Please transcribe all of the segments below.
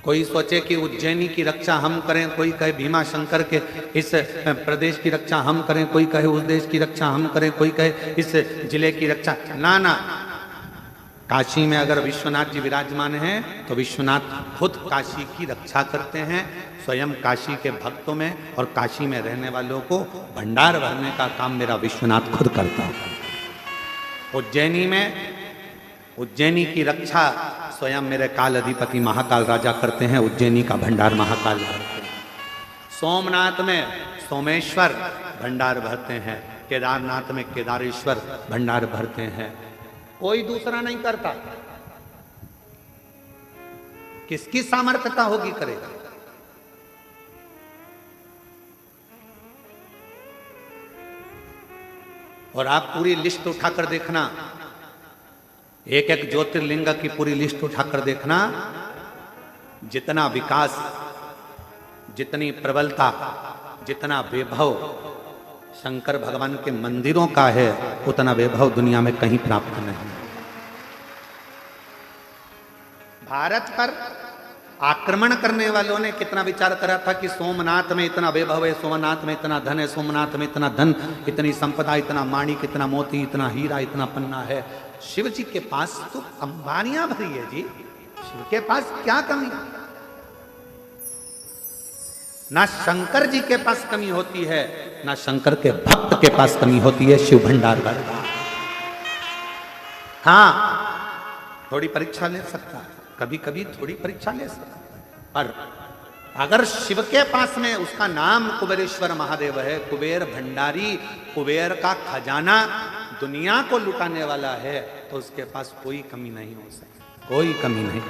कोई सोचे कि उज्जैनी की रक्षा हम करें, कोई कहे भीमा शंकर के इस प्रदेश की रक्षा हम करें, कोई कहे उस देश की रक्षा हम करें, कोई कहे इस जिले की रक्षा। ना ना, काशी में अगर विश्वनाथ जी विराजमान हैं तो विश्वनाथ खुद काशी की रक्षा करते हैं, स्वयं काशी के भक्तों में और काशी में रहने वालों को भंडार भरने का काम मेरा विश्वनाथ खुद करता है। उज्जैनी में उज्जैनी की रक्षा स्वयं मेरे काल अधिपति महाकाल राजा करते हैं, उज्जैनी का भंडार महाकाल भरते हैं। सोमनाथ में सोमेश्वर भंडार भरते हैं, केदारनाथ में केदारेश्वर भंडार भरते हैं। कोई दूसरा नहीं करता। किसकी सामर्थ्यता होगी करेगा। और आप पूरी लिस्ट उठाकर देखना, एक एक ज्योतिर्लिंग की पूरी लिस्ट उठाकर देखना, जितना विकास, जितनी प्रबलता, जितना वैभव शंकर भगवान के मंदिरों का है, उतना वैभव दुनिया में कहीं प्राप्त नहीं। भारत पर आक्रमण करने वालों ने कितना विचार करा था कि सोमनाथ में इतना वैभव है, सोमनाथ में इतना धन है, सोमनाथ में इतना धन, इतनी संपदा, इतना माणिक, इतना मोती, इतना हीरा, इतना पन्ना है। शिव जी के पास तो अंबानियां भरी है जी। शिव के पास क्या कमी? ना शंकर जी के पास कमी होती है, ना शंकर के भक्त के पास कमी होती है शिव भंडार भरना। हाँ, थोड़ी परीक्षा ले सकता है, कभी कभी थोड़ी परीक्षा ले सकता है, पर अगर शिव के पास में उसका नाम कुबेरेश्वर महादेव है, कुबेर भंडारी, कुबेर का खजाना दुनिया को लुटाने वाला है, तो उसके पास कोई कमी नहीं हो सकती, कोई कमी नहीं।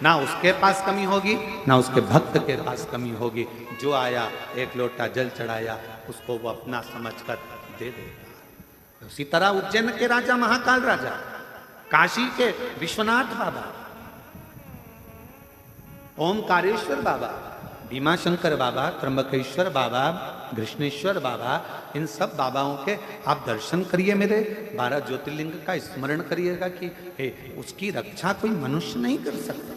ना उसके पास कमी होगी, ना उसके भक्त के पास कमी होगी। जो आया एक लोटा जल चढ़ाया, उसको वो अपना समझकर दे देगा। उसी तरह उज्जैन के राजा महाकाल राजा, काशी के विश्वनाथ बाबा, ओमकारेश्वर बाबा, भीमाशंकर बाबा, त्र्यंबकेश्वर बाबा, कृष्णेश्वर बाबा, इन सब बाबाओं के आप दर्शन करिए। मेरे 12 ज्योतिर्लिंग का स्मरण करिएगा कि उसकी रक्षा कोई मनुष्य नहीं कर सकता।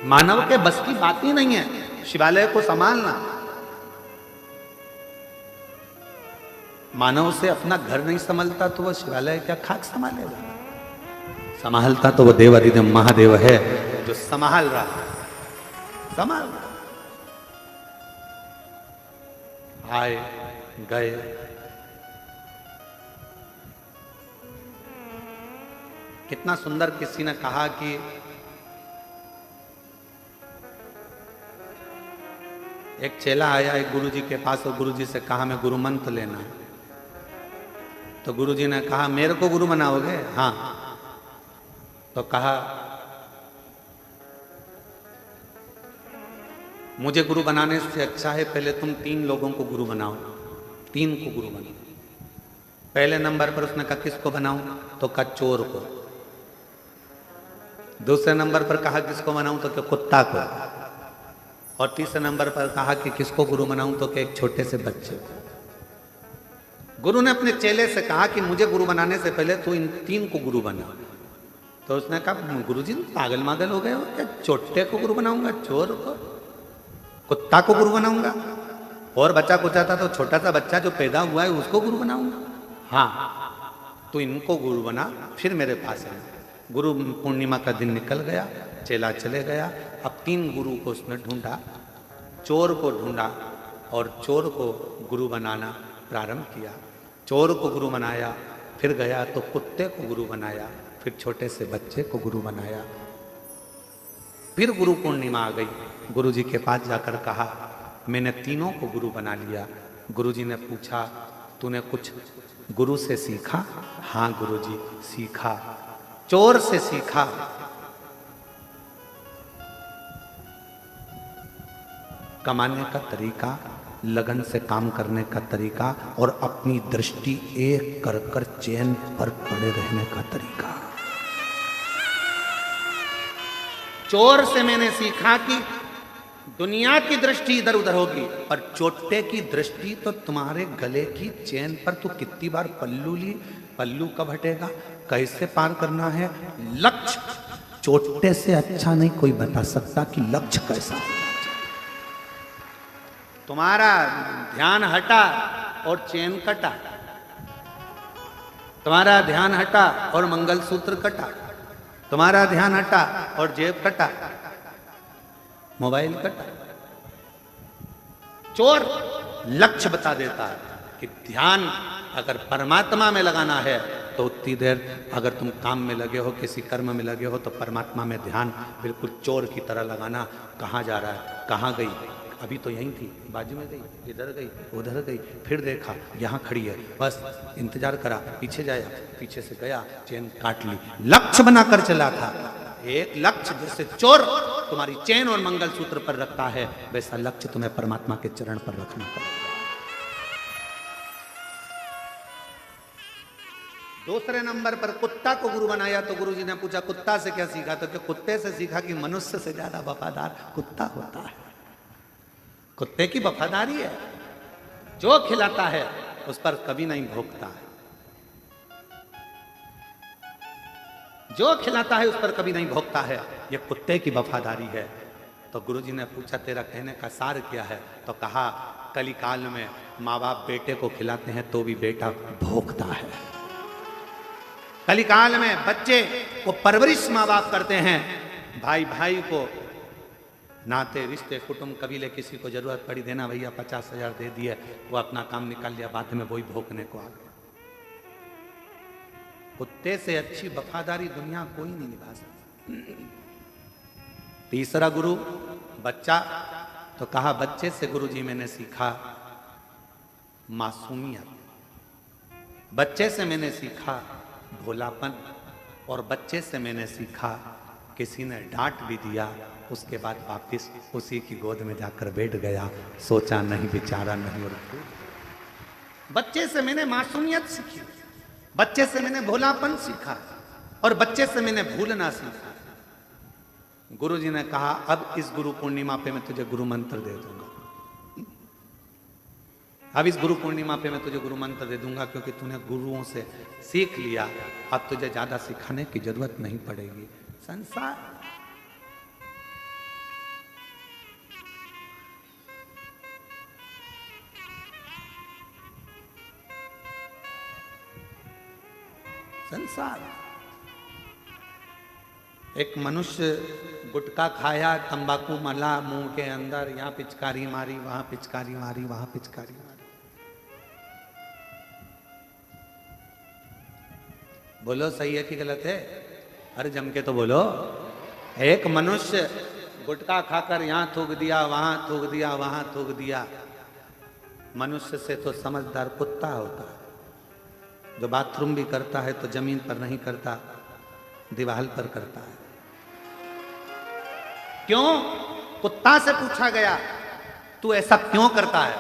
मानव के बस की बात ही नहीं है शिवालय को संभालना। मानव से अपना घर नहीं संभलता तो वह शिवालय क्या खाक संभालेगा? संभालता तो वह देवाधिदेव महादेव है जो संभाल रहा है, संभाल रहा। आए गए, कितना सुंदर किसी ने कहा कि एक चेला आया एक गुरुजी के पास और गुरुजी से कहा मैं गुरु मंत्र लेना है। तो गुरुजी ने कहा मेरे को गुरु बनाओगे? हाँ। तो कहा मुझे गुरु बनाने से अच्छा है पहले तुम 3 लोगों को गुरु बनाओ, 3 को गुरु बनाओ। पहले नंबर पर उसने कहा किसको बनाऊं? तो कहा चोर को। दूसरे नंबर पर कहा किसको बनाऊं? तो क्या कुत्ता को। और तीसरे नंबर पर कहा कि किसको गुरु बनाऊं? तो क्या एक छोटे से बच्चे को। गुरु ने अपने चेले से कहा कि मुझे गुरु बनाने से पहले तू इन 3 को गुरु बना। तो उसने कहा गुरुजी पागल मागल हो गए हो क्या? छोटे को गुरु बनाऊंगा, चोर को, कुत्ता को गुरु बनाऊंगा? और बच्चा कुचा था तो छोटा सा बच्चा जो पैदा हुआ है उसको गुरु बनाऊंगा? हाँ, तो इनको गुरु बना फिर मेरे पास है। गुरु पूर्णिमा का दिन निकल गया, चेला चले गया। अब 3 गुरु को उसने ढूंढा, चोर को ढूंढा और चोर को गुरु बनाना प्रारंभ किया। चोर को गुरु बनाया, फिर गया तो कुत्ते को गुरु बनाया, फिर छोटे से बच्चे को गुरु बनाया। फिर गुरु पूर्णिमा आ गई। गुरुजी के पास जाकर कहा मैंने 3 को गुरु बना लिया। गुरुजी ने पूछा तूने कुछ गुरु से सीखा? हाँ गुरुजी सीखा। चोर से सीखा। कमाने का तरीका, लगन से काम करने का तरीका और अपनी दृष्टि एक कर कर चैन पर पड़े रहने का तरीका। चोर से मैंने सीखा कि दुनिया की दृष्टि इधर उधर होगी, पर चोटे की दृष्टि तो तुम्हारे गले की चैन पर। तू कितनी बार पल्लू ली, पल्लू कब हटेगा, कैसे पार करना है, लक्ष्य चोटे से अच्छा नहीं कोई बता सकता कि लक्ष्य कैसा होना चाहिए। तुम्हारा ध्यान हटा और चैन कटा, तुम्हारा ध्यान हटा और मंगलसूत्र कटा, तुम्हारा ध्यान हटा और जेब कटा, मोबाइल कटा। चोर लक्ष्य बता देता है कि ध्यान अगर परमात्मा में लगाना है तो उतनी देर, अगर तुम काम में लगे हो, किसी कर्म में लगे हो, तो परमात्मा में ध्यान बिल्कुल चोर की तरह लगाना। कहाँ जा रहा है, कहाँ गई, अभी तो यहीं थी, बाजू में गई, इधर गई, उधर गई, फिर देखा यहाँ खड़ी है, बस इंतजार करा, पीछे जाया, पीछे से गया, चैन काट ली। लक्ष्य बनाकर चला था। एक लक्ष्य जैसे चोर तुम्हारी चैन और मंगलसूत्र पर रखता है, वैसा लक्ष्य तुम्हें परमात्मा के चरण पर रखना पड़ेगा। दूसरे नंबर पर कुत्ता को गुरु बनाया तो गुरुजी ने पूछा कुत्ता से क्या सीखा, तो क्या कुत्ते से सीखा कि मनुष्य से ज्यादा वफादार कुत्ता होता है। कुत्ते की वफादारी है, जो खिलाता है उस पर कभी नहीं भोंकता है, जो खिलाता है उस पर कभी नहीं भोंकता है, ये कुत्ते की वफादारी है। तो गुरुजी ने पूछा तेरा कहने का सार क्या है, तो कहा कली काल में माँ बाप बेटे को खिलाते हैं तो भी बेटा भोंकता है। कली काल में बच्चे को परवरिश माँ बाप करते हैं, भाई भाई को, नाते रिश्ते कुटुंब कबीले किसी को जरूरत पड़ी देना भैया 50,000 दे दिए, वो अपना काम निकाल लिया, बाद में वही भोंकने को आ गया। कुत्ते से अच्छी वफादारी दुनिया कोई नहीं निभा सकता। तीसरा गुरु बच्चा, तो कहा बच्चे से गुरुजी मैंने सीखा मासूमियत, बच्चे से मैंने सीखा भोलापन, और बच्चे से मैंने सीखा किसी ने डांट भी दिया उसके बाद वापिस उसी की गोद में जाकर बैठ गया, सोचा नहीं विचारा नहीं। और बच्चे से मैंने मासूमियत सीखी, बच्चे से मैंने भोलापन सीखा, और बच्चे से मैंने भूलना सीखा। गुरुजी ने कहा अब इस गुरु पूर्णिमा पे मैं तुझे गुरु मंत्र दे दूंगा, अब इस गुरु पूर्णिमा पे मैं तुझे गुरु मंत्र दे दूंगा, क्योंकि तूने गुरुओं से सीख लिया, अब तुझे ज्यादा सिखाने की जरूरत नहीं पड़ेगी। संसार संसार एक मनुष्य गुटखा खाया, तंबाकू मला मुंह के अंदर, यहां पिचकारी मारी, वहां पिचकारी मारी, वहां पिचकारी मारी। बोलो सही है कि गलत है? अरे जम के तो बोलो। एक मनुष्य गुटखा खाकर यहां थूक दिया, वहां थूक दिया, वहां थूक दिया। मनुष्य से तो समझदार कुत्ता होता है, जो बाथरूम भी करता है तो जमीन पर नहीं करता, दीवार पर करता है। क्यों? कुत्ता से पूछा गया तू ऐसा क्यों करता है?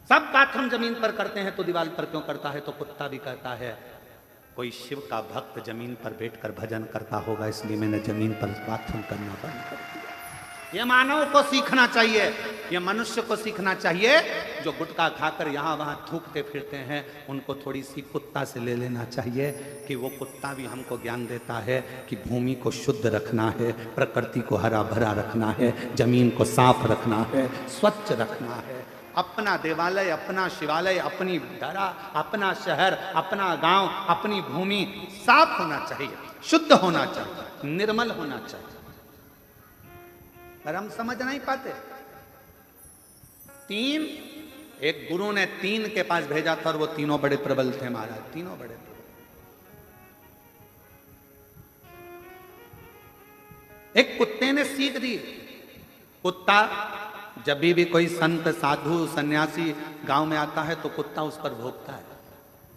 सब बाथरूम जमीन पर करते हैं तो दीवार पर क्यों करता है? तो कुत्ता भी कहता है कोई शिव का भक्त जमीन पर बैठकर भजन करता होगा, इसलिए मैंने जमीन पर बाथरूम करना बंद कर दिया। ये मानव को सीखना चाहिए, ये मनुष्य को सीखना चाहिए। जो गुटखा खाकर यहाँ वहाँ थूकते फिरते हैं, उनको थोड़ी सी कुत्ता से ले लेना चाहिए कि वो कुत्ता भी हमको ज्ञान देता है कि भूमि को शुद्ध रखना है, प्रकृति को हरा भरा रखना है, जमीन को साफ रखना है, स्वच्छ रखना है। अपना देवालय, अपना शिवालय, अपनी धरा, अपना शहर, अपना गांव, अपनी भूमि साफ होना चाहिए, शुद्ध होना चाहिए, निर्मल होना चाहिए। पर हम समझ नहीं पाते। एक गुरु ने 3 के पास भेजा था और वो तीनों बड़े प्रबल थे महाराज, तीनों बड़े प्रबल। एक कुत्ते ने सीख दी। कुत्ता जब भी कोई संत साधु सन्यासी गांव में आता है तो कुत्ता उस पर भौंकता है।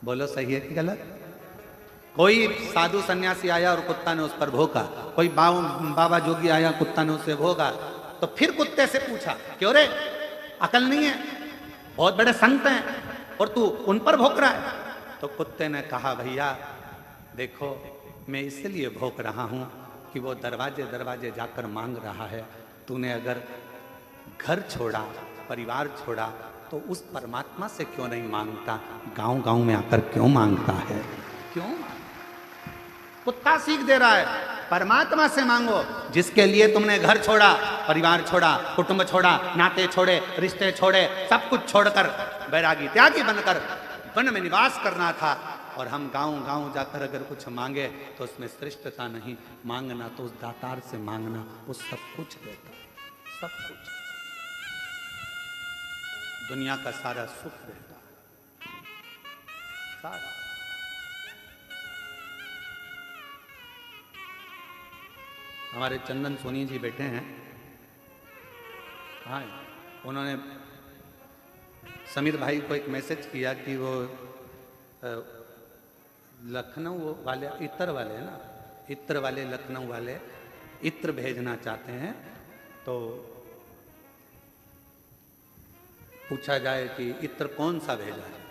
बोलो सही है कि गलत? कोई साधु सन्यासी आया और कुत्ता ने उस पर भौंका, कोई बाबा जोगी आया, कुत्ता ने उससे भौंका। तो फिर कुत्ते से पूछा क्यों रे, अकल नहीं है, बहुत बड़े संत हैं और तू उन पर भौंक रहा है? तो कुत्ते ने कहा भैया देखो, मैं इसलिए भौंक रहा हूं कि वो दरवाजे दरवाजे जाकर मांग रहा है। तूने अगर घर छोड़ा, परिवार छोड़ा, तो उस परमात्मा से क्यों नहीं मांगता? गांव गांव में आकर क्यों मांगता है? क्यों? कुत्ता सीख दे रहा है। परमात्मा से मांगो, जिसके लिए तुमने घर छोड़ा, परिवार छोड़ा, कुटुंब छोड़ा, नाते छोड़े, रिश्ते छोड़े, सब कुछ छोड़कर बैरागी त्यागी बनकर वन में निवास करना था। और हम गांव जाकर अगर कुछ मांगे तो उसमें श्रेष्ठता नहीं, मांगना तो उस दातार से मांगना, वो सब कुछ देता, सब कुछ, दुनिया का सारा सुख देता, सारा। हमारे चंदन सोनी जी बैठे हैं, कहाँ हैं? उन्होंने समीर भाई को एक मैसेज किया कि वो लखनऊ वाले, इत्र वाले है ना, इत्र वाले, लखनऊ वाले इत्र भेजना चाहते हैं, तो पूछा जाए कि इत्र कौन सा भेजा है।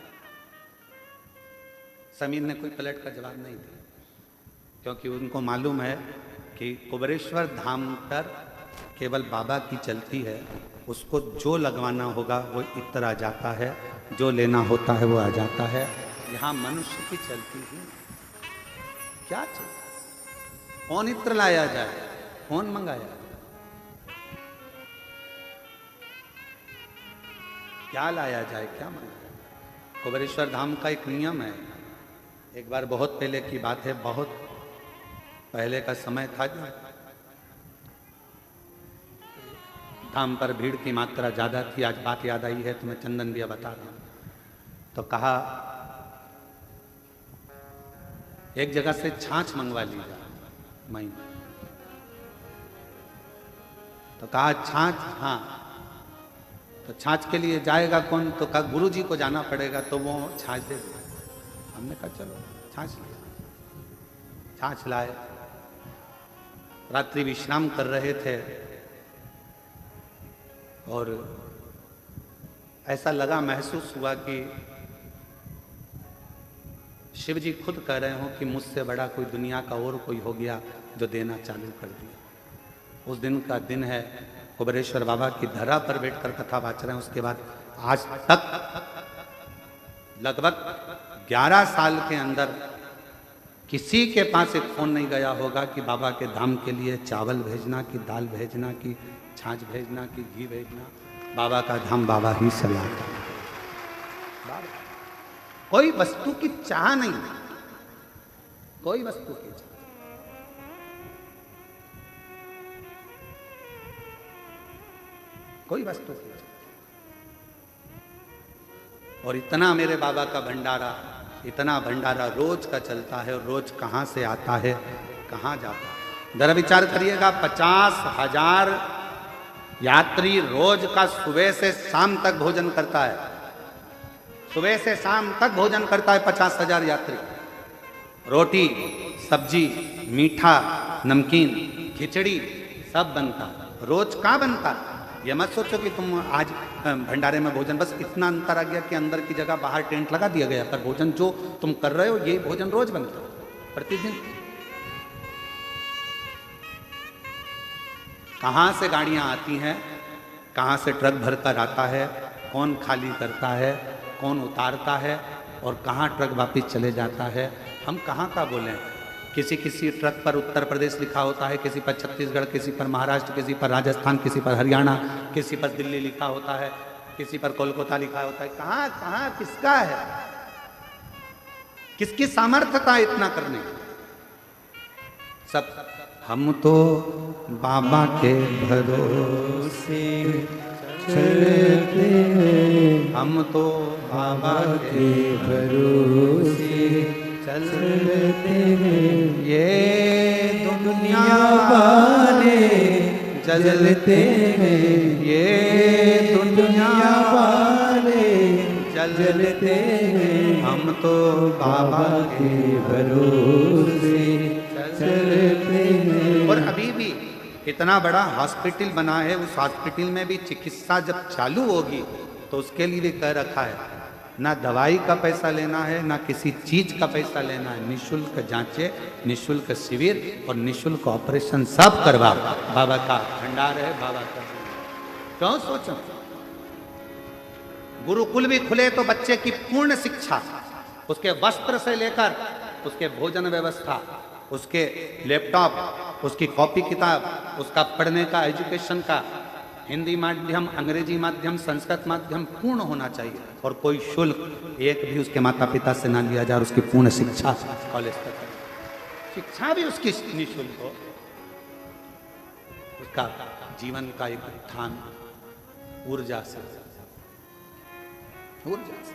समीर ने कोई पलट का जवाब नहीं दिया, क्योंकि उनको मालूम है कि कुबेरेश्वर धाम पर केवल बाबा की चलती है, उसको जो लगवाना होगा वो इत्र आ जाता है, जो लेना होता है वो आ जाता है। यहाँ मनुष्य की चलती ही क्या चलता, कौन इत्र लाया जाए, कौन मंगाया, क्या लाया जाए, क्या मंगाया। कुबेरेश्वर धाम का एक नियम है, एक बार बहुत पहले की बात है, बहुत पहले का समय था, धाम पर भीड़ की मात्रा ज़्यादा थी। आज बात याद आई है तो मैं चंदन भी बता रहा हूँ। तो कहा एक जगह से छाछ मंगवा लीजिए मई, तो कहा छाछ, हाँ, तो छाछ के लिए जाएगा कौन, तो कहा गुरु जी को जाना पड़ेगा, तो वो छाछ दे दिया। हमने कहा चलो छाछ, छाछ लाए। रात्रि विश्राम कर रहे थे और ऐसा लगा, महसूस हुआ कि शिव जी खुद कह रहे हो कि मुझसे बड़ा कोई दुनिया का और कोई हो गया जो देना चालू कर दिया। उस दिन का दिन है, कुबेरेश्वर बाबा की धरा पर बैठकर कथा वाच रहे हैं। उसके बाद आज तक लगभग 11 साल के अंदर किसी के पास एक फोन नहीं गया होगा कि बाबा के धाम के लिए चावल भेजना, कि दाल भेजना, कि छाछ भेजना, कि घी भेजना। बाबा का धाम बाबा ही चलाता, कोई वस्तु की चाह नहीं, कोई वस्तु की चाह। कोई वस्तु की चाह। और इतना मेरे बाबा का भंडारा, इतना भंडारा रोज का चलता है, और रोज कहाँ से आता है, कहाँ जाता है। जरा विचार करिएगा, 50,000 यात्री रोज का सुबह से शाम तक भोजन करता है, सुबह से शाम तक भोजन करता है 50,000 यात्री। रोटी, सब्जी, मीठा, नमकीन, खिचड़ी सब बनता, रोज का बनता। ये मत सोचो कि तुम आज भंडारे में भोजन, बस इतना अंतर आ गया कि अंदर की जगह बाहर टेंट लगा दिया गया, पर भोजन जो तुम कर रहे हो ये भोजन रोज बनता प्रतिदिन। कहाँ से गाड़ियाँ आती हैं, कहाँ से ट्रक भरकर आता है, कौन खाली करता है, कौन उतारता है, और कहाँ ट्रक वापस चले जाता है। हम कहाँ का बोलें। किसी किसी ट्रक पर उत्तर प्रदेश लिखा होता है, किसी पर छत्तीसगढ़, किसी पर महाराष्ट्र, किसी पर राजस्थान, किसी पर हरियाणा, किसी पर दिल्ली लिखा होता है, किसी पर कोलकाता लिखा होता है। कहाँ कहाँ किसका है, किसकी सामर्थ्यता इतना करने की। सब हम तो बाबा के भरोसे चलते हैं, हम तो बाबा के भरोसे चलते हैं। ये दुनिया वाले जलते हैं, ये दुनिया वाले जलते हैं, हम तो बाबा के भरोसे चलते हैं। और अभी भी इतना बड़ा हॉस्पिटल बना है, उस हॉस्पिटल में भी चिकित्सा जब चालू होगी तो उसके लिए भी कह रखा है, ना दवाई का पैसा लेना है, ना किसी चीज का पैसा लेना है, निःशुल्क जांचे, निःशुल्क शिविर और निःशुल्क ऑपरेशन सब करवा। बाबा का भंडार है, बाबा का। क्यों सोचो, गुरुकुल भी खुले तो बच्चे की पूर्ण शिक्षा, उसके वस्त्र से लेकर उसके भोजन व्यवस्था, उसके लैपटॉप, उसकी कॉपी किताब, उसका पढ़ने का, एजुकेशन का, हिंदी माध्यम, अंग्रेजी माध्यम, संस्कृत माध्यम पूर्ण होना चाहिए और कोई शुल्क एक भी उसके माता पिता से ना लिया जाए। उसकी पूर्ण शिक्षा कॉलेज तक, शिक्षा भी उसकी निःशुल्क हो। उसका जीवन का एक उत्थान ऊर्जा से, ऊर्जा से।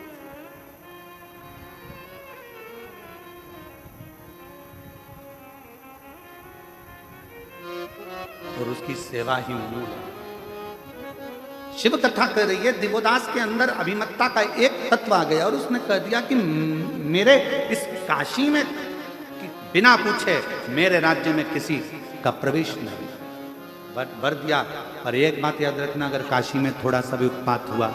और उसकी सेवा ही मूल है। शिव कथा कर रही है, दिवोदास के अंदर अभिमत्ता का एक तत्व आ गया और उसने कह दिया कि मेरे इस काशी में बिना पूछे मेरे राज्य में किसी का प्रवेश नहीं, वर दिया। पर एक बात याद रखना, अगर काशी में थोड़ा सा भी उत्पात हुआ,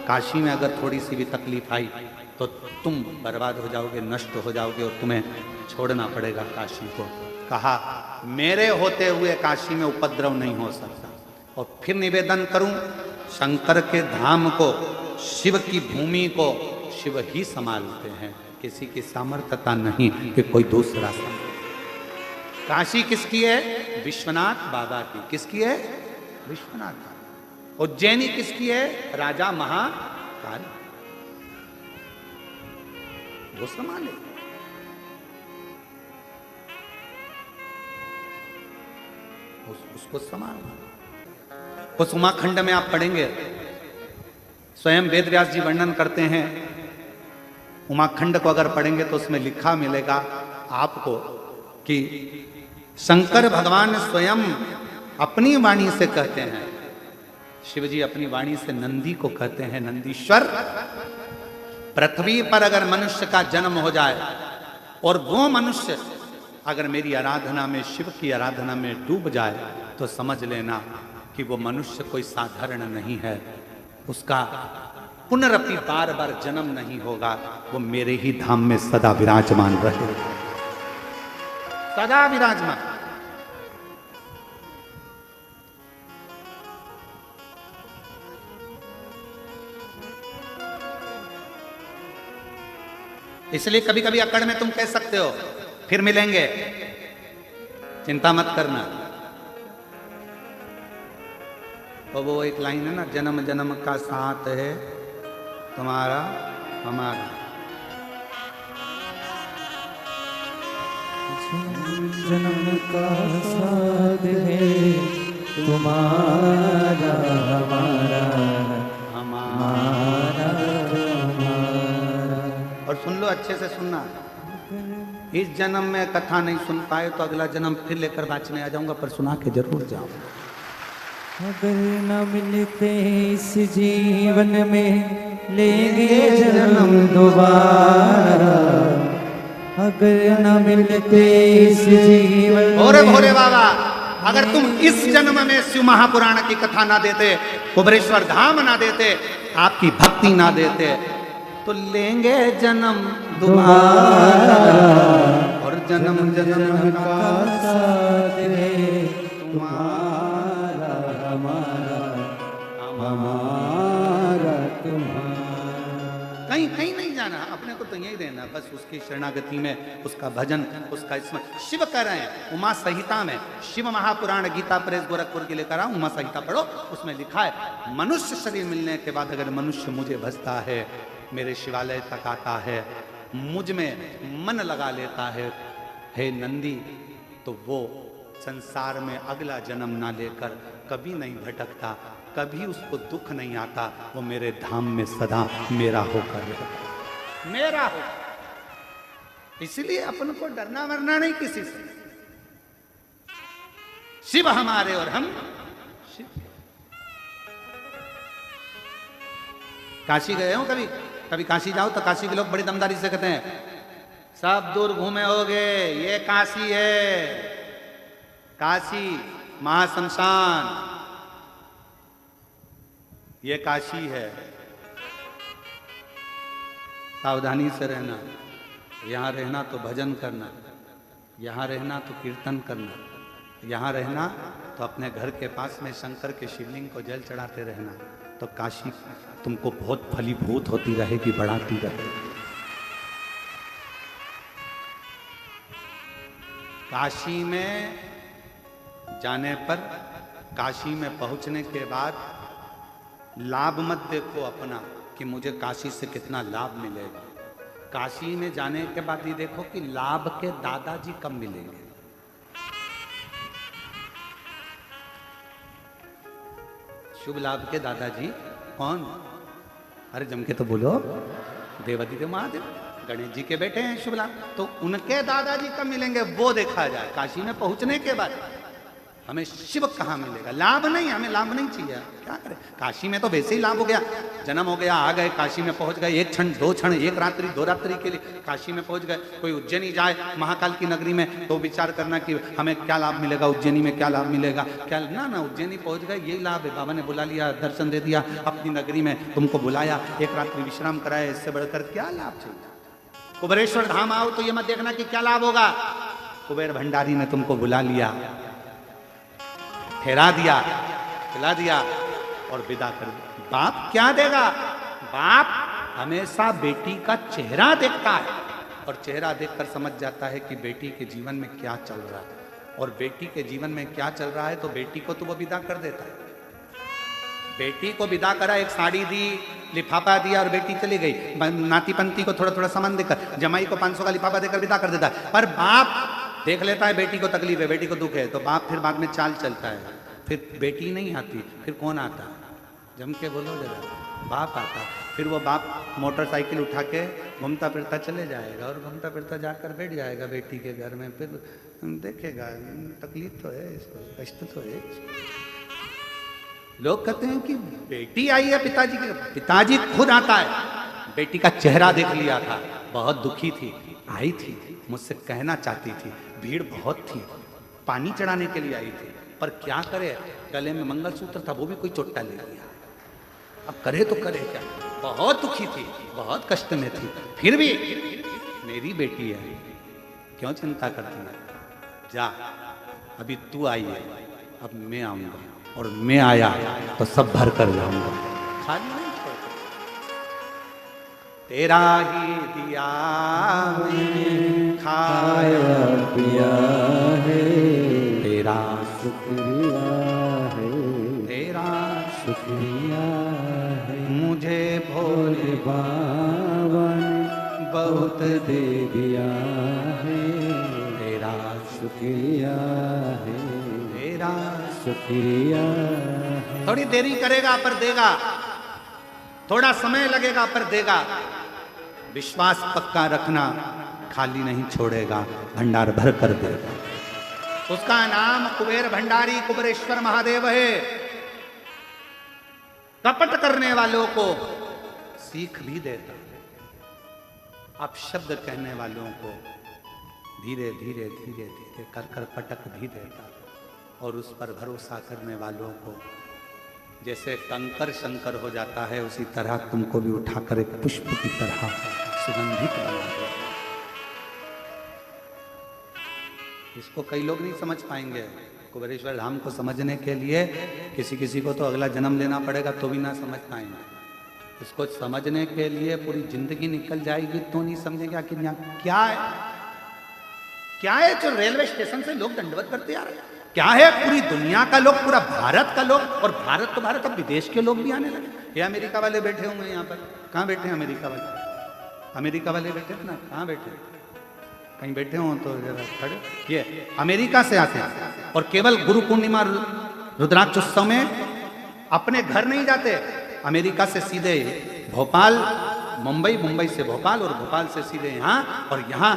काशी में अगर थोड़ी सी भी तकलीफ आई तो तुम बर्बाद हो जाओगे, नष्ट हो जाओगे और तुम्हें छोड़ना पड़ेगा काशी को। कहा मेरे होते हुए काशी में उपद्रव नहीं हो सकता। और फिर निवेदन करूं, शंकर के धाम को, शिव की भूमि को शिव ही संभालते हैं, किसी की सामर्थ्यता नहीं कि कोई दूसरा संभाले। काशी किसकी है? विश्वनाथ बाबा की। किसकी है? विश्वनाथ बाबा। उज्जैनी किसकी है? राजा महाकाल। वो संभाले। उसको संभालना। उस उमाखंड में आप पढ़ेंगे, स्वयं वेदव्यास जी वर्णन करते हैं। उमाखंड को अगर पढ़ेंगे तो उसमें लिखा मिलेगा आपको कि शंकर भगवान स्वयं अपनी वाणी से कहते हैं, शिव जी अपनी वाणी से नंदी को कहते हैं, नंदीश्वर पृथ्वी पर अगर मनुष्य का जन्म हो जाए और वो मनुष्य अगर मेरी आराधना में, शिव की आराधना में डूब जाए तो समझ लेना कि वो मनुष्य कोई साधारण नहीं है, उसका पुनरपि बार बार जन्म नहीं होगा, वो मेरे ही धाम में सदा विराजमान रहे, सदा विराजमान। इसलिए कभी कभी अकड़ में तुम कह सकते हो फिर मिलेंगे, चिंता मत करना। और वो एक लाइन है ना, जन्म जन्म का साथ है तुम्हारा हमारा। जन्म का साथ है तुम्हारा हमारा, हमारा तुम्हारा। और सुन लो, अच्छे से सुनना, इस जन्म में कथा नहीं सुन पाए तो अगला जन्म फिर लेकर बाँचने आ जाऊंगा, पर सुना के जरूर जाओ। अगर न मिलते इस जीवन में लेंगे जन्म दोबारा, अगर न मिलते इस जीवन। भोरे भोरे बाबा, अगर तुम इस जन्म में शिव महापुराण की कथा ना देते, कुबरेश्वर धाम ना देते, आपकी भक्ति ना देते, तो लेंगे जन्म दोबारा। और जन्म जन्म का साथ है तुम्हारा हमारा, हमारा तुम्हारा। कहीं कहीं नहीं जाना, अपने को तो यही रहना, बस उसकी शरणागति में, उसका भजन, उसका स्मरण। शिव कह रहे हैं उमा संहिता में, शिव महापुराण गीता प्रेस गोरखपुर के लेकर आओ, उमा संहिता पढ़ो, उसमें लिखा है मनुष्य शरीर मिलने के बाद अगर मनुष्य मुझे भजता है, मेरे शिवालय तक आता है, मुझ में मन लगा लेता है, हे नंदी, तो वो संसार में अगला जन्म ना लेकर कभी नहीं भटकता, कभी उसको दुख नहीं आता, वो मेरे धाम में सदा मेरा होकर रहता, मेरा हो। इसलिए अपन को डरना मरना नहीं किसी से। शिव हमारे और हम शिव। काशी गए हो कभी? कभी काशी जाओ तो काशी के लोग बड़ी दमदारी से कहते हैं सब दूर घूमे होगे, ये काशी है, काशी महाशमशान, ये काशी है। सावधानी से रहना, यहाँ रहना तो भजन करना, यहाँ रहना तो कीर्तन करना, यहाँ रहना तो अपने घर के पास में शंकर के शिवलिंग को जल चढ़ाते रहना, तो काशी तुमको बहुत फलीभूत होती रहेगी, बढ़ाती रहेगी। काशी में जाने पर काशी में पहुंचने के बाद लाभ मत देखो अपना कि मुझे काशी से कितना लाभ मिलेगा। काशी में जाने के बाद ये देखो कि लाभ के दादाजी कब मिलेंगे। शुभ लाभ के दादाजी कौन? अरे जम के तो बोलो, देवादिदेव महादेव गणेश जी के बेटे हैं शुभ लाभ, तो उनके दादाजी कब मिलेंगे वो देखा जाए। काशी में पहुंचने के बाद हमें शिव कहाँ मिलेगा? लाभ नहीं, हमें लाभ नहीं चाहिए, क्या करें। काशी में तो वैसे ही लाभ हो गया, जन्म हो गया, आ गए काशी में पहुंच गए, एक क्षण दो क्षण, एक रात्रि दो रात्रि के लिए काशी में पहुंच गए। कोई उज्जैनी जाए महाकाल की नगरी में तो विचार करना कि हमें क्या लाभ मिलेगा, उज्जैनी में क्या लाभ मिलेगा, क्या ना उज्जैनी पहुंच गए यही लाभ है। बाबा ने बुला लिया, दर्शन दे दिया, अपनी नगरी में तुमको बुलाया, एक रात्रि विश्राम कराया, इससे बढ़कर क्या लाभ चाहिए। कुबेरेश्वर धाम आओ तो ये मत देखना कि क्या लाभ होगा। कुबेर भंडारी ने तुमको बुला लिया, ठहरा दिया, खिला दिया और विदा कर दिया। बाप क्या देगा? बाप हमेशा बेटी का चेहरा देखता है और चेहरा देखकर समझ जाता है कि बेटी के जीवन में क्या चल रहा है, और बेटी के जीवन में क्या चल रहा है तो बेटी को तो वो विदा कर देता है। बेटी को विदा करा, एक साड़ी दी, लिफाफा दिया और बेटी चली गई। नाती पंती को थोड़ा थोड़ा सामान देकर, जमाई को 500 का लिफाफा देकर विदा कर देता है। पर बाप देख लेता है बेटी को तकलीफ है, बेटी को दुख है, तो बाप फिर बाद में चाल चलता है। फिर बेटी नहीं आती, फिर कौन आता? जम के बोलो जरा, बाप आता। फिर वो बाप मोटरसाइकिल उठा के घूमता फिरता चले जाएगा और घूमता फिरता जाकर बैठ जाएगा बेटी के घर में। फिर देखेगा तकलीफ तो है इसको, कष्ट तो है इसको। लोग कहते हैं कि बेटी आई है पिताजी के, पिताजी खुद आता है। बेटी का चेहरा देख लिया था, बहुत दुखी थी, आई थी, मुझसे कहना चाहती थी, भीड़ बहुत थी, पानी चढ़ाने के लिए आई थी, पर क्या करे, गले में मंगलसूत्र था वो भी कोई चोट्टा ले लिया, अब करे तो करे क्या। बहुत दुखी थी, बहुत कष्ट में थी, फिर भी मेरी बेटी है, क्यों चिंता करती है? जा, अभी तू आई है, अब मैं आऊंगा और मैं आया तो सब भर कर जाऊंगा, खाली नहीं छोड़ता। तेरा ही दिया मैंने खाया पिया है, तेरा शुक्रिया है, तेरा शुक्रिया है, मुझे भोले बाबा ने बहुत दे दिया है, तेरा शुक्रिया है, तेरा शुक्रिया है। थोड़ी देरी करेगा पर देगा, थोड़ा समय लगेगा पर देगा। विश्वास पक्का रखना, खाली नहीं छोड़ेगा, भंडार भर कर देगा। उसका नाम कुबेर भंडारी कुबेरेश्वर महादेव है। कपट करने वालों को सीख भी देता, अपशब्द कहने वालों को धीरे धीरे धीरे धीरे कर कर पटक भी देता, और उस पर भरोसा करने वालों को जैसे कंकर शंकर हो जाता है, उसी तरह तुमको भी उठाकर एक पुष्प की तरह सुगंधित बना दे। इसको कई लोग नहीं समझ पाएंगे। कुबेरेश्वर धाम को समझने के लिए किसी किसी को तो अगला जन्म लेना पड़ेगा तो भी ना समझ पाएंगे। इसको समझने के लिए पूरी जिंदगी निकल जाएगी तो नहीं समझेगा कि क्या है, क्या है जो रेलवे स्टेशन से लोग दंडवत करते आ रहे हैं, क्या है पूरी दुनिया का लोग, पूरा भारत का लोग, और भारत तो भारत, अब विदेश के लोग भी आने लगे। ये अमेरिका वाले बैठे हुए हैं यहाँ पर, कहाँ बैठे हैं अमेरिका वाले? अमेरिका वाले बैठे थे ना, कहाँ बैठे? कहीं बैठे हो तो जरा खड़े। ये अमेरिका से आते हैं और केवल गुरु पूर्णिमा रुद्राक्षोत्सव में अपने घर नहीं जाते, अमेरिका से सीधे भोपाल, मुंबई, मुंबई से भोपाल और भोपाल से सीधे यहाँ, और यहाँ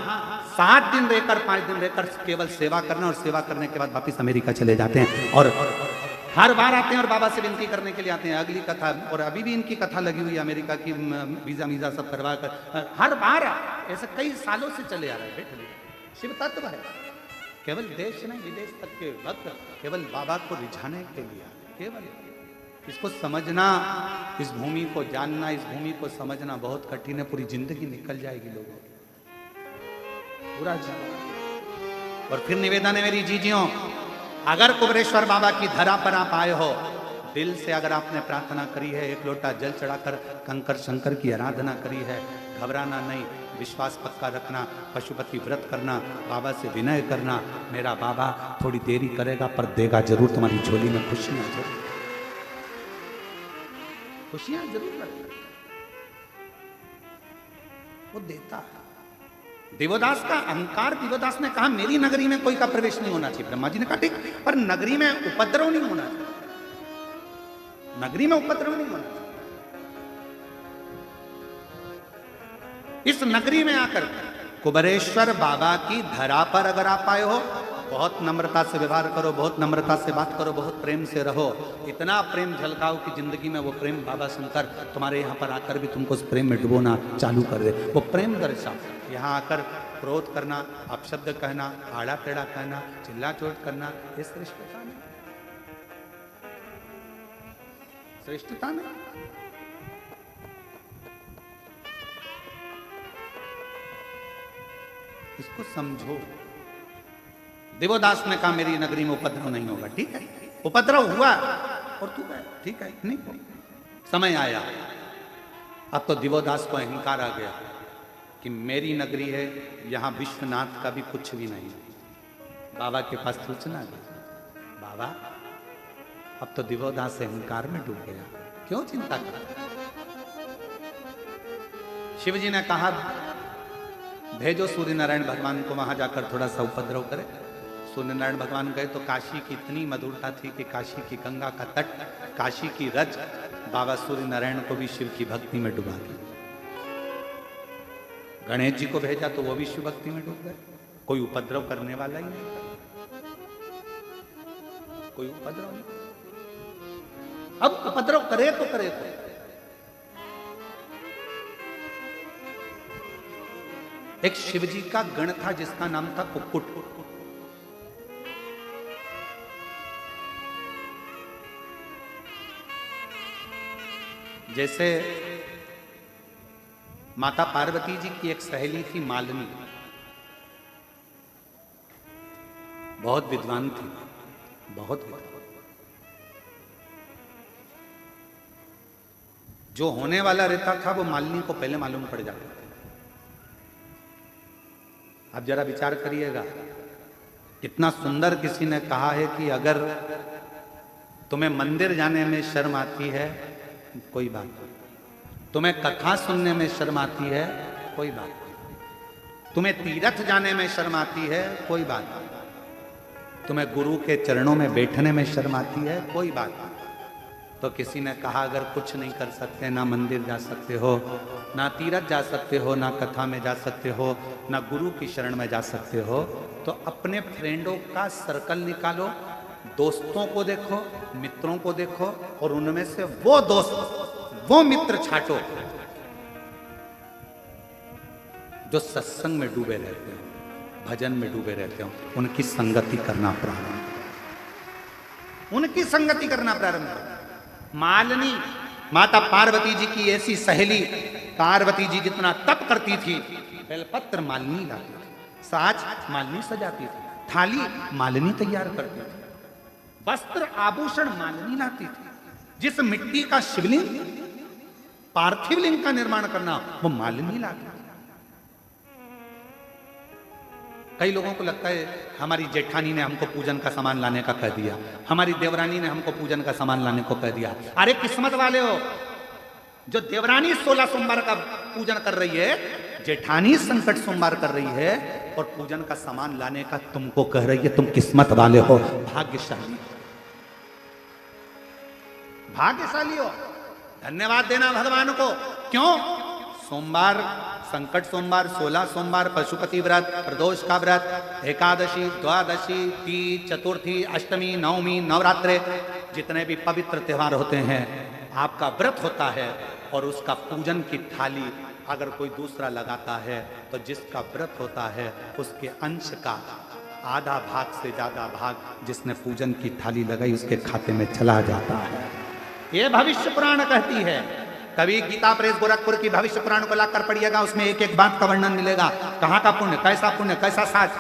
7 दिन रहकर 5 दिन रहकर केवल सेवा करना, और सेवा करने के बाद वापिस अमेरिका चले जाते हैं। और हर बार आते हैं और बाबा से विनती करने के लिए आते हैं। अगली कथा, और अभी भी इनकी कथा लगी हुई है अमेरिका की, वीजा वीजा सब करवा कर हर बार ऐसे कई सालों से चले आ रहे हैं। शिव तत्व है, केवल देश नहीं विदेश तक के भक्त केवल बाबा को रिझाने के लिए, केवल इसको समझना, इस भूमि को जानना, इस भूमि को समझना बहुत कठिन है। पूरी जिंदगी निकल जाएगी लोगों की, पूरा जीवन। और फिर निवेदन है मेरी जीजियों, अगर कुबेरेश्वर बाबा की धरा पर आप आए हो, दिल से अगर आपने प्रार्थना करी है, एक लोटा जल चढ़ाकर कंकर शंकर की आराधना करी है, घबराना नहीं, विश्वास पक्का रखना, पशुपति व्रत करना, बाबा से विनय करना। मेरा बाबा थोड़ी देरी करेगा पर देगा जरूर, तुम्हारी झोली में खुशियां जरूर, खुशियां जरूर लगेगा, वो देता है। देवदास का अहंकार, देवदास ने कहा मेरी नगरी में कोई का प्रवेश नहीं होना चाहिए। ब्रह्मा जी ने कहा ठीक, पर नगरी में उपद्रव नहीं होना चाहिए, नगरी में उपद्रव नहीं होना चाहिए। इस नगरी में आकर कुबेरेश्वर बाबा की धरा पर अगर आप आए हो, बहुत नम्रता से व्यवहार करो, बहुत नम्रता से बात करो, बहुत प्रेम से रहो, इतना प्रेम झलकाओ कि जिंदगी में वो प्रेम बाबा शंकर तुम्हारे यहाँ पर आकर भी तुमको उस प्रेम में डुबोना चालू कर दे। वो प्रेम दर्शाओ। यहाँ आकर क्रोध करना, अपशब्द कहना, आड़ा टेढ़ा कहना, चिल्ला चोट करना, ये श्रेष्ठता नहीं, श्रेष्ठता नहीं। इसको समझो। देवदास ने कहा मेरी नगरी में उपद्रव नहीं होगा। ठीक है, उपद्रव हुआ और तू गया, ठीक है, नहीं समय आया। अब तो देवदास को अहंकार आ गया कि मेरी नगरी है, यहां विश्वनाथ का भी कुछ भी नहीं। बाबा के पास सूचना गई, बाबा अब तो देवदास अहंकार में डूब गया, क्यों चिंता कर। शिव जी ने कहा भेजो सूर्य नारायण भगवान को, वहां जाकर थोड़ा सा उपद्रव करे। सूर्य नारायण भगवान गए तो काशी की इतनी मधुरता थी कि काशी की गंगा का तट, काशी की रज बाबा सूर्य नारायण को भी शिव की भक्ति में डुबा दी। गणेश जी को भेजा तो वो भी शिव भक्ति में डूब गए। कोई उपद्रव करने वाला ही नहीं, कोई उपद्रव नहीं। अब उपद्रव करे तो करे तो एक शिवजी का गण था जिसका नाम था कुक्कुट। जैसे माता पार्वती जी की एक सहेली थी मालिनी, बहुत विद्वान थी, बहुत विद्वान। जो होने वाला रहता था वो मालिनी को पहले मालूम पड़ जाता था। अब जरा विचार करिएगा, कितना सुंदर किसी ने कहा है कि अगर तुम्हें मंदिर जाने में शर्म आती है कोई बात नहीं, तुम्हें कथा सुनने में शर्म आती है कोई बात नहीं, तुम्हें तीर्थ जाने में शर्म आती है कोई बात नहीं, तुम्हें गुरु के चरणों में बैठने में शर्म आती है कोई बात नहीं। तो किसी ने कहा अगर कुछ नहीं कर सकते, ना मंदिर जा सकते हो, ना तीर्थ जा सकते हो, ना कथा में जा सकते हो, ना गुरु की शरण में जा सकते हो, तो अपने फ्रेंडों का सर्कल निकालो, दोस्तों को देखो, मित्रों को देखो, और उनमें से वो दोस्त, वो मित्र छांटो जो सत्संग में डूबे रहते हो, भजन में डूबे रहते हो। उनकी संगति करना प्रारंभ, उनकी संगति करना प्रारंभ करो। मालिनी माता पार्वती जी की ऐसी सहेली, पार्वती जी जितना तप करती थी, बेलपत्र मालिनी लाती थी, साज मालिनी सजाती थी, थाली मालिनी तैयार करती थी, वस्त्र आभूषण मालिनी लाती थी। जिस मिट्टी का शिवलिंग, पार्थिव लिंग का निर्माण करना, वो मालिनी लाती थी। कई लोगों को लगता है हमारी जेठानी ने हमको पूजन का सामान लाने का कह दिया, हमारी देवरानी ने हमको पूजन का सामान लाने को कह दिया। अरे किस्मत वाले हो, जो देवरानी 16 सोमवार का पूजन कर रही है, जेठानी संकट सोमवार कर रही है, और पूजन का सामान लाने का तुमको कह रही है। तुम किस्मत वाले हो, भाग्यशाली, भाग्यशाली हो। धन्यवाद देना भगवान को। क्यों? सोमवार, संकट सोमवार, 16 सोमवार, पशुपति व्रत, प्रदोष का व्रत, एकादशी, द्वादशी, तीज, चतुर्थी, अष्टमी, नवमी, नवरात्रे, जितने भी पवित्र त्योहार होते हैं, आपका व्रत होता है, और उसका पूजन की थाली अगर कोई दूसरा लगाता है तो जिसका व्रत होता है उसके अंश का आधा भाग से ज्यादा भाग जिसने पूजन की थाली लगाई उसके खाते में चला जाता है। ये भविष्य पुराण कहती है। कभी गीता प्रेस गोरखपुर की भविष्य पुराण को लाकर पढ़िएगा, उसमें एक एक बात का वर्णन मिलेगा। कहां का पुण्य, कैसा साज।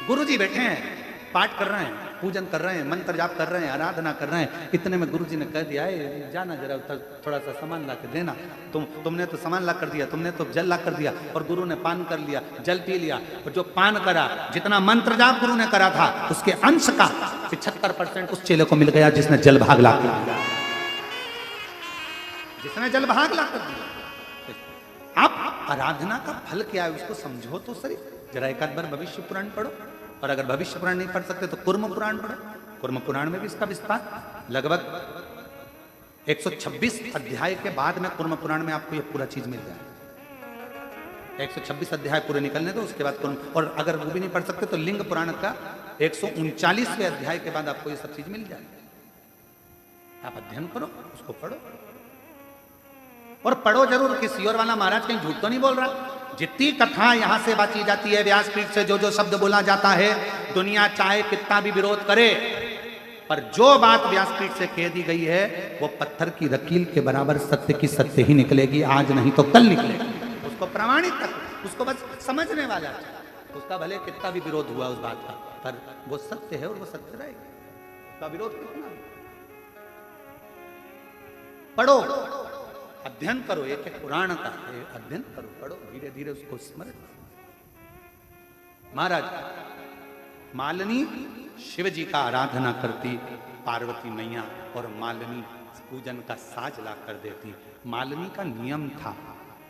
गुरुजी बैठे हैं, पाठ कर रहे हैं, पूजन कर रहे हैं, मंत्र जाप कर रहे हैं, आराधना कर रहे हैं, इतने में गुरुजी ने कह दिया है जाना जरा थोड़ा सा सामान ला के देना। तुमने तो सामान ला कर दिया, तुमने तो जल ला कर दिया, और गुरु ने पान कर लिया, जल पी लिया, और जो पान करा, जितना मंत्र जाप गुरु ने करा था उसके अंश का 75% उस चेले को मिल गया जिसने जल भाग ला कर दिया, जिसने जल भाग ला कर दिया। आप आराधना का फल क्या है उसको समझो तो सही। जरा एक आध बार भविष्य पुराण पढ़ो, और अगर भविष्य पुराण नहीं पढ़ सकते तो कुर्म पुराण पढ़ो। कुर्म पुराण में भी इसका विस्तार लगभग 126 अध्याय के बाद में कुर्म पुराण में आपको ये पूरा चीज मिल जाए। 126 अध्याय पूरे निकलने दो, उसके बाद कुर्म, और अगर वो भी नहीं पढ़ सकते तो लिंग पुराण का 139वें अध्याय के बाद आपको ये सब चीज मिल जाएगी। आप अध्ययन करो, उसको पढ़ो, और पढ़ो जरूर। किसी और वाला महाराज कहीं झूठ तो नहीं बोल रहा। जितनी कथा यहां से बांची जाती है व्यासपीठ से, जो जो शब्द बोला जाता है, दुनिया चाहे कितना भी विरोध करे, पर जो बात व्यासपीठ से कह दी गई है वो पत्थर की लकीर के बराबर सत्य की सत्य ही निकलेगी, आज नहीं तो कल निकलेगी। उसको प्रमाणित कर, उसको बस समझने वाला, उसका भले कितना भी विरोध हुआ उस बात का, पर वो सत्य है और वो सत्य रहेगी। उसका विरोध कितना भी। पढ़ो, अध्ययन करो, एक एक पुराण का अध्ययन करो, पढ़ो, धीरे धीरे उसको स्मरण। महाराज मालिनी शिव जी का आराधना करती, पार्वती मैया, और मालिनी पूजन का साज ला कर देती। मालिनी का नियम था,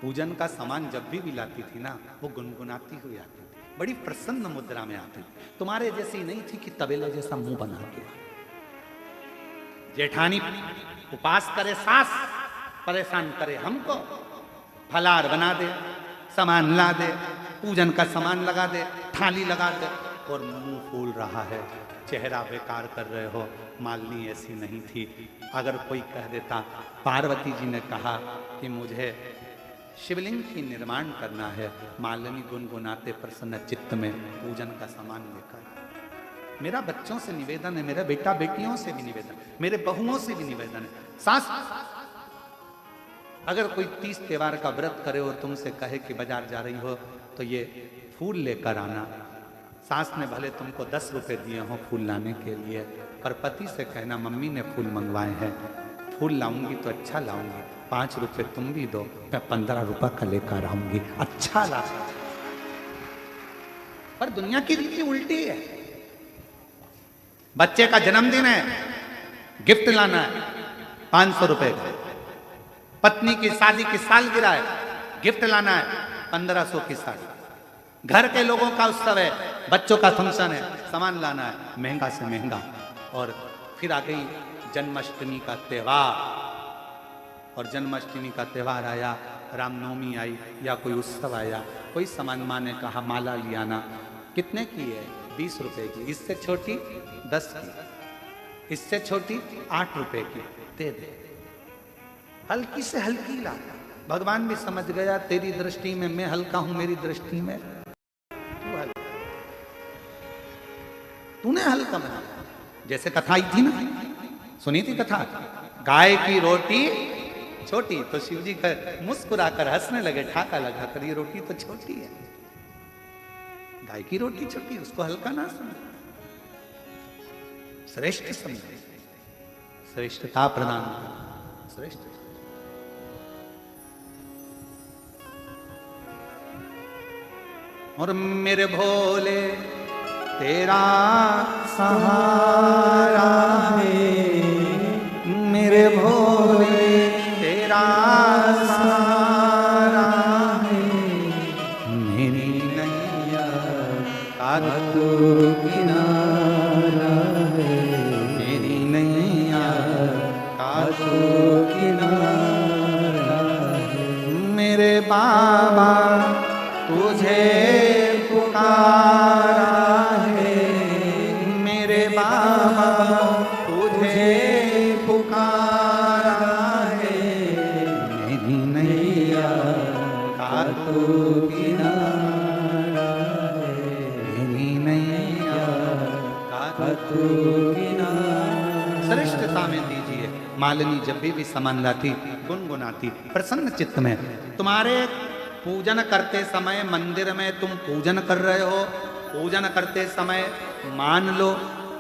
पूजन का सामान जब भी लाती थी ना, वो गुनगुनाती हुई आती थी, बड़ी प्रसन्न मुद्रा में आती। तुम्हारे जैसी नहीं थी कि तबेले जैसा मुंह बना के। जेठानी उपास करे, सास परेशान करे हमको, फलार बना दे, सामान ला दे, पूजन का सामान लगा दे, थाली लगा दे, और मुंह फूल रहा है, चेहरा बेकार कर रहे हो। मालिनी ऐसी नहीं थी। अगर कोई कह देता, पार्वती जी ने कहा कि मुझे शिवलिंग की निर्माण करना है, मालिनी गुनगुनाते प्रसन्न चित्त में पूजन का सामान लेकर। मेरा बच्चों से निवेदन है, मेरे बेटा बेटियों से भी निवेदन, मेरे बहुओं से भी निवेदन है। सास, अगर कोई 30 त्योहार का व्रत करे और तुमसे कहे कि बाजार जा रही हो तो ये फूल लेकर आना, सास ने भले तुमको 10 रुपए दिए हो फूल लाने के लिए, पर पति से कहना मम्मी ने फूल मंगवाए हैं, फूल लाऊंगी तो अच्छा लाऊंगी, 5 रुपए तुम भी दो, मैं 15 रुपए का लेकर आऊंगी, अच्छा ला। पर दुनिया की रीति उल्टी है। बच्चे का जन्मदिन है, गिफ्ट लाना है 500 रुपए का। पत्नी की शादी की सालगिरह है, गिफ्ट लाना है 1500 की साड़ी। घर के लोगों का उत्सव है, बच्चों का फंक्शन है, सामान लाना है महंगा से महंगा। और फिर आ गई जन्माष्टमी का त्यौहार, और जन्माष्टमी का त्यौहार आया, रामनवमी आई या कोई उत्सव आया, कोई सामान माँ ने कहा माला लियाना, कितने की है? 20 रुपए की। इससे छोटी 10 की, इससे छोटी 8 रुपए की, दे दे। हल्की से हल्की ला। भगवान भी समझ गया तेरी दृष्टि में मैं हल्का हूं, मेरी दृष्टि में तू हल्का, तूने हल्का बना। जैसे कथा आई थी ना, सुनी थी कथा, गाय की रोटी छोटी, तो शिव जी मुस्कुराकर हंसने लगे, ठाका लगा कर, ये रोटी तो छोटी है, गाय की रोटी छोटी, उसको हल्का ना समझ, श्रेष्ठ समझे, श्रेष्ठता प्रदान कर, श्रेष्ठ। और मेरे भोले तेरा सहारा है, मेरे भोले तेरा सहारा है, मेरी नैया का तू किनारा है, मेरी नैया का तू किनारा है। मेरे बाबा तुझे पुकारा है, मेरे बाबा तुझे पुकारा है, मेरी नैया का तू किनारा है, मेरी नैया का तू किनारा। श्रेष्ठता में दीजिए। मालिनी जब भी सामान लाती, गुनगुनाती, प्रसन्न चित्त में। तुम्हारे पूजन करते समय मंदिर में तुम पूजन कर रहे हो, पूजन करते समय मान लो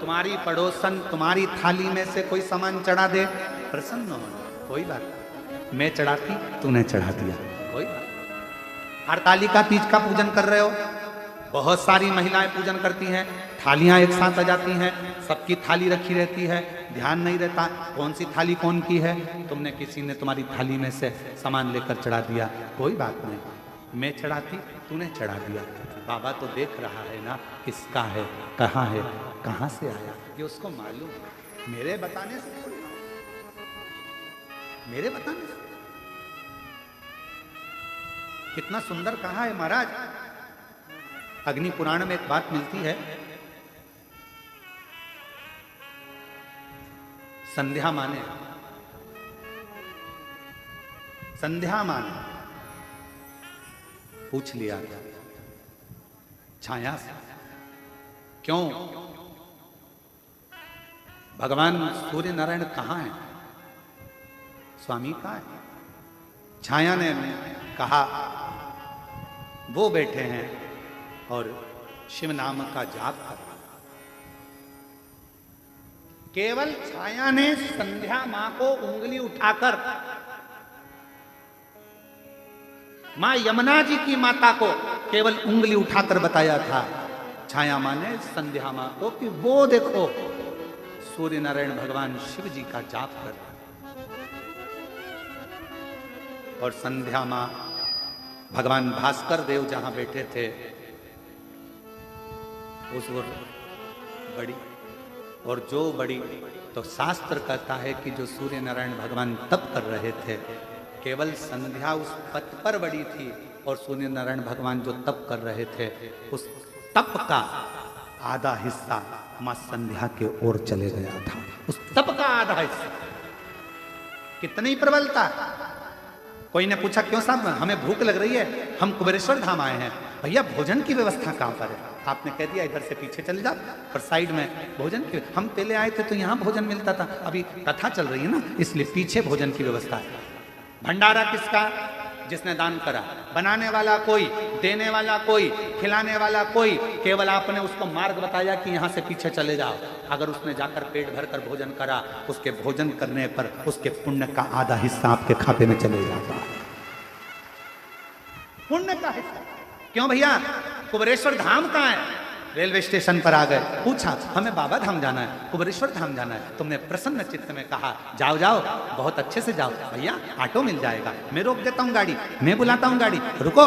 तुम्हारी पड़ोसन तुम्हारी थाली में से कोई सामान चढ़ा दे, प्रसन्न हो, कोई बात नहीं। मैं चढ़ाती, तूने चढ़ा दिया, कोई बात नहीं। हरतालिका तीज का पूजन कर रहे हो, बहुत सारी महिलाएं पूजन करती हैं, थालियां एक साथ आ जाती हैं, सबकी थाली रखी रहती है, ध्यान नहीं रहता कौन सी थाली कौन की है। तुमने किसी ने तुम्हारी थाली में से सामान लेकर चढ़ा दिया, कोई बात नहीं। मैं चढ़ाती, तूने चढ़ा दिया, बाबा तो देख रहा है ना किसका है, कहाँ से आया, ये उसको मालूम है। मेरे बताने से थोड़ी ना, मेरे बताने से। कितना सुंदर कहा है महाराज। अग्नि पुराण में एक बात मिलती है, संध्या माने, संध्या माने पूछ लिया छाया से, क्यों भगवान सूर्य नारायण कहाँ है, स्वामी कहाँ है। छाया ने कहा वो बैठे हैं और शिव नाम का जाप कर रहा। केवल छाया ने संध्या मां को उंगली उठाकर मां यमुना जी की माता को केवल उंगली उठाकर बताया था, छाया मां ने संध्या मां को, कि वो देखो सूर्य नारायण भगवान शिव जी का जाप कर रहा। और संध्या मां भगवान भास्कर देव जहां बैठे थे उस वो बड़ी, और जो बड़ी तो शास्त्र कहता है कि जो सूर्य नारायण भगवान तप कर रहे थे, केवल संध्या उस पथ पर बड़ी थी, और सूर्य नारायण भगवान जो तप कर रहे थे उस तप का आधा हिस्सा मां संध्या के ओर चले गया था। उस तप का आधा हिस्सा, कितनी प्रबलता। कोई ने पूछा क्यों साहब हमें भूख लग रही है, हम कुबेरेश्वर धाम आए हैं। भैया भोजन की व्यवस्था कहाँ पर है? आपने कह दिया इधर से पीछे चले जाओ, पर साइड में भोजन की, हम पहले आए थे तो यहाँ भोजन मिलता था, अभी कथा चल रही है ना, इसलिए पीछे भोजन की व्यवस्था है। भंडारा किसका? जिसने दान करा। बनाने वाला कोई, देने वाला कोई, खिलाने वाला कोई, केवल आपने उसको मार्ग बताया कि यहाँ से पीछे चले जाओ। अगर उसने जाकर पेट भर कर भोजन करा, उसके भोजन करने पर उसके पुण्य का आधा हिस्सा आपके खाते में चले जाता, पुण्य का हिस्सा। क्यों भैया कुबेरेश्वर धाम कहाँ है? रेलवे स्टेशन पर आ गए, पूछा हमें बाबा धाम जाना है, कुबेरेश्वर धाम जाना है। तुमने प्रसन्न चित्त में कहा जाओ जाओ, बहुत अच्छे से जाओ। भैया ऑटो मिल जाएगा, मैं रोक देता हूँ गाड़ी, मैं बुलाता हूँ गाड़ी, रुको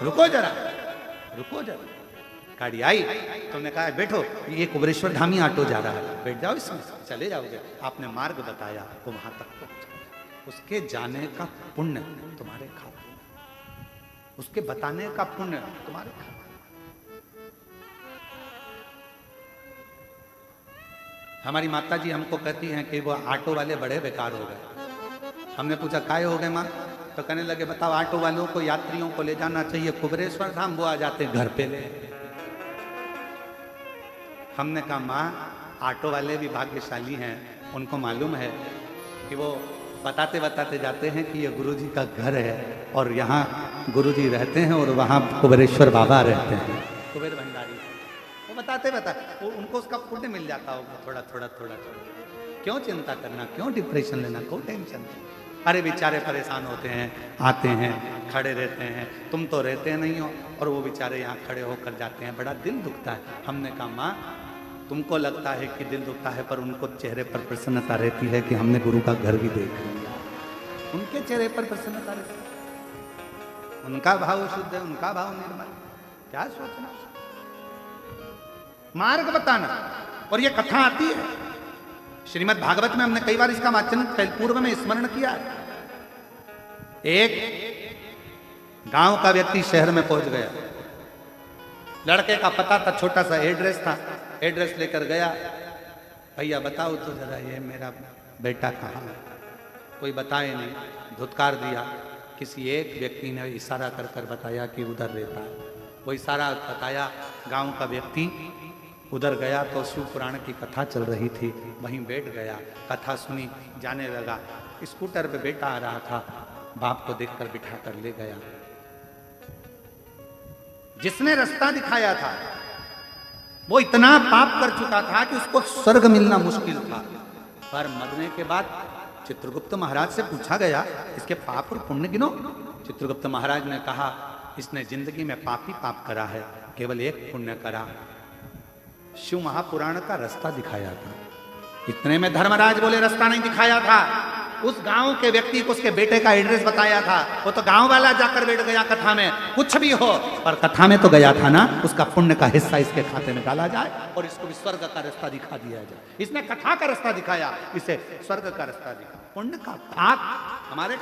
रुको जरा, रुको जरा। गाड़ी आई, तुमने कहा बैठो, ये कुबेरेश्वर धाम ही ऑटो जा रहा है, बैठ जाओ इसमें, चले जाओगे। आपने मार्ग बताया, वो वहां तक पहुंचा। उसके जाने का पुण्य तुम्हारे खाते, उसके बताने का पुण्य तुम्हारे खाते। हमारी माता जी हमको कहती हैं कि वो ऑटो वाले बड़े बेकार हो गए। हमने पूछा काहे हो गए माँ? तो कहने लगे बताओ ऑटो वालों को, यात्रियों को ले जाना चाहिए कुबेरेश्वर धाम, वो आ जाते घर पे ले। हमने कहा माँ ऑटो वाले भी भाग्यशाली हैं, उनको मालूम है कि वो बताते बताते जाते हैं कि ये गुरुजी का घर है और यहाँ गुरुजी रहते हैं और वहाँ कुबेरेश्वर बाबा रहते हैं, कुबेर भंडारी। वो बताते बताते उनको उसका पुण्य मिल जाता होगा थोड़ा थोड़ा थोड़ा थोड़ा। क्यों चिंता करना, क्यों डिप्रेशन लेना, कोई टेंशन नहीं। अरे बेचारे परेशान होते हैं, आते हैं, खड़े रहते हैं, तुम तो रहते नहीं हो, और वो बेचारे यहाँ खड़े होकर जाते हैं, बड़ा दिल दुखता है। हमने कहा माँ तुमको लगता है कि दिल दुखता है, पर उनको चेहरे पर प्रसन्नता रहती है कि हमने गुरु का घर भी देख लिया। उनके चेहरे पर प्रसन्नता रहती है, उनका भाव शुद्ध है, उनका भाव निर्मल। क्या सोचना, मार्ग बताना। और ये कथा आती है श्रीमद् भागवत में, हमने कई बार इसका वाचन पूर्व में स्मरण किया है। एक गांव का व्यक्ति शहर में पहुंच गया, लड़के का पता था, छोटा सा एड्रेस था, एड्रेस लेकर गया। भैया बताओ तो जरा ये मेरा बेटा कहाँ है? कोई बताए नहीं, धुतकार दिया। किसी एक व्यक्ति ने इशारा कर कर बताया कि उधर रहता है। वो इशारा बताया, गांव का व्यक्ति उधर गया तो शिव पुराण की कथा चल रही थी, वहीं बैठ गया, कथा सुनी, जाने लगा। स्कूटर पे बेटा आ रहा था, बाप को देखकर बिठा कर ले गया। जिसने रास्ता दिखाया था वो इतना पाप कर चुका था कि उसको स्वर्ग मिलना मुश्किल था। पर मरने के बाद चित्रगुप्त महाराज से पूछा गया, इसके पाप और पुण्य गिनो। चित्रगुप्त महाराज ने कहा, इसने जिंदगी में पाप ही पाप करा है, केवल एक पुण्य करा, शिव महापुराण का रास्ता दिखाया था। इतने में धर्मराज बोले, रास्ता नहीं दिखाया था, उस गांव के व्यक्ति को उसके बेटे का एड्रेस बताया था। वो तो गांव वाला जाकर बैठ गया कथा में, कुछ भी हो पर कथा में तो गया था ना, उसका पुण्य का हिस्सा इसके खाते में डाला जाए और इसको भी स्वर्ग का रास्ता दिखा दिया जाए। इसने कथा का रास्ता दिखाया, इसे स्वर्ग का रास्ता दिखा। पुण्य का पाप हमारे